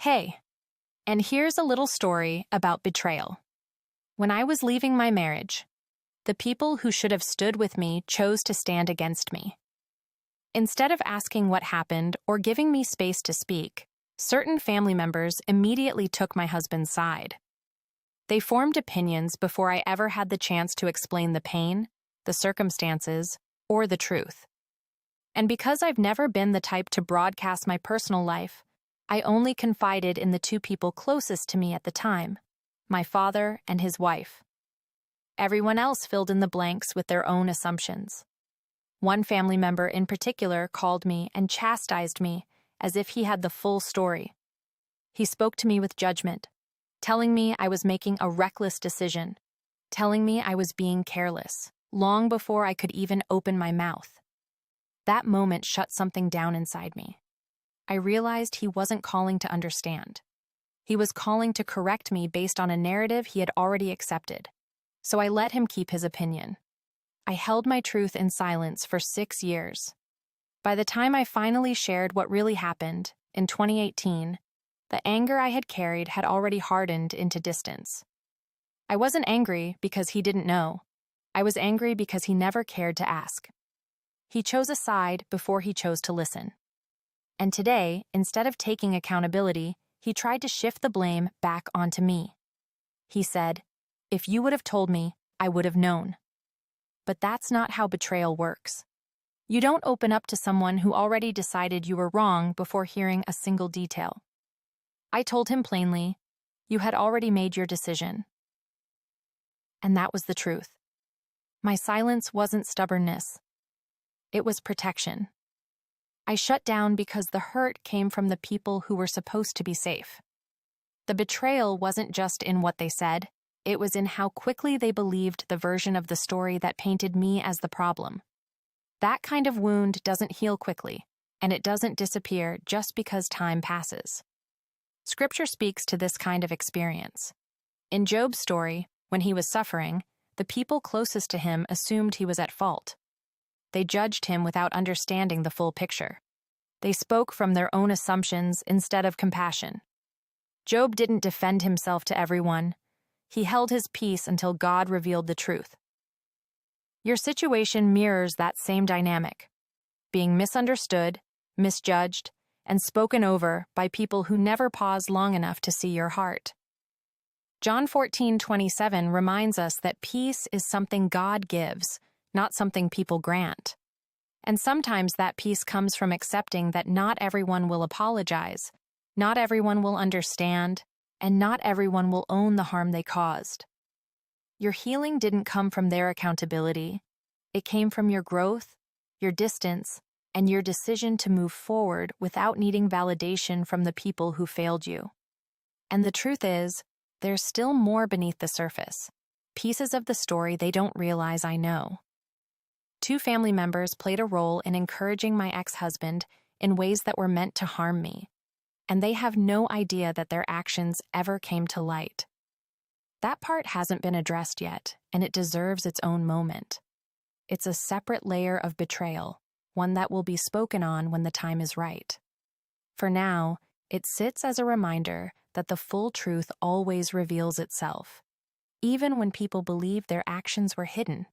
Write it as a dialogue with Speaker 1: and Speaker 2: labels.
Speaker 1: Hey, and here's a little story about betrayal. When I was leaving my marriage, the people who should have stood with me chose to stand against me. Instead of asking what happened or giving me space to speak, certain family members immediately took my husband's side. They formed opinions before I ever had the chance to explain the pain, the circumstances, or the truth. And because I've never been the type to broadcast my personal life, I only confided in the two people closest to me at the time, my father and his wife. Everyone else filled in the blanks with their own assumptions. One family member in particular called me and chastised me as if he had the full story. He spoke to me with judgment, telling me I was making a reckless decision, telling me I was being careless, long before I could even open my mouth. That moment shut something down inside me. I realized he wasn't calling to understand. He was calling to correct me based on a narrative he had already accepted. So I let him keep his opinion. I held my truth in silence for 6 years. By the time I finally shared what really happened, in 2018, the anger I had carried had already hardened into distance. I wasn't angry because he didn't know. I was angry because he never cared to ask. He chose a side before he chose to listen. And today, instead of taking accountability, he tried to shift the blame back onto me. He said, "If you would have told me, I would have known." But that's not how betrayal works. You don't open up to someone who already decided you were wrong before hearing a single detail. I told him plainly, "You had already made your decision." And that was the truth. My silence wasn't stubbornness. It was protection. I shut down because the hurt came from the people who were supposed to be safe. The betrayal wasn't just in what they said, it was in how quickly they believed the version of the story that painted me as the problem. That kind of wound doesn't heal quickly, and it doesn't disappear just because time passes. Scripture speaks to this kind of experience. In Job's story, when he was suffering, the people closest to him assumed he was at fault. They judged him without understanding the full picture. They spoke from their own assumptions instead of compassion. Job didn't defend himself to everyone. He held his peace until God revealed the truth. Your situation mirrors that same dynamic, being misunderstood, misjudged, and spoken over by people who never pause long enough to see your heart. John 14:27 reminds us that peace is something God gives, not something people grant. And sometimes that peace comes from accepting that not everyone will apologize, not everyone will understand, and not everyone will own the harm they caused. Your healing didn't come from their accountability. It came from your growth, your distance, and your decision to move forward without needing validation from the people who failed you. And the truth is, there's still more beneath the surface, pieces of the story they don't realize I know. 2 family members played a role in encouraging my ex-husband in ways that were meant to harm me, and they have no idea that their actions ever came to light. That part hasn't been addressed yet, and it deserves its own moment. It's a separate layer of betrayal, one that will be spoken on when the time is right. For now, it sits as a reminder that the full truth always reveals itself, even when people believe their actions were hidden.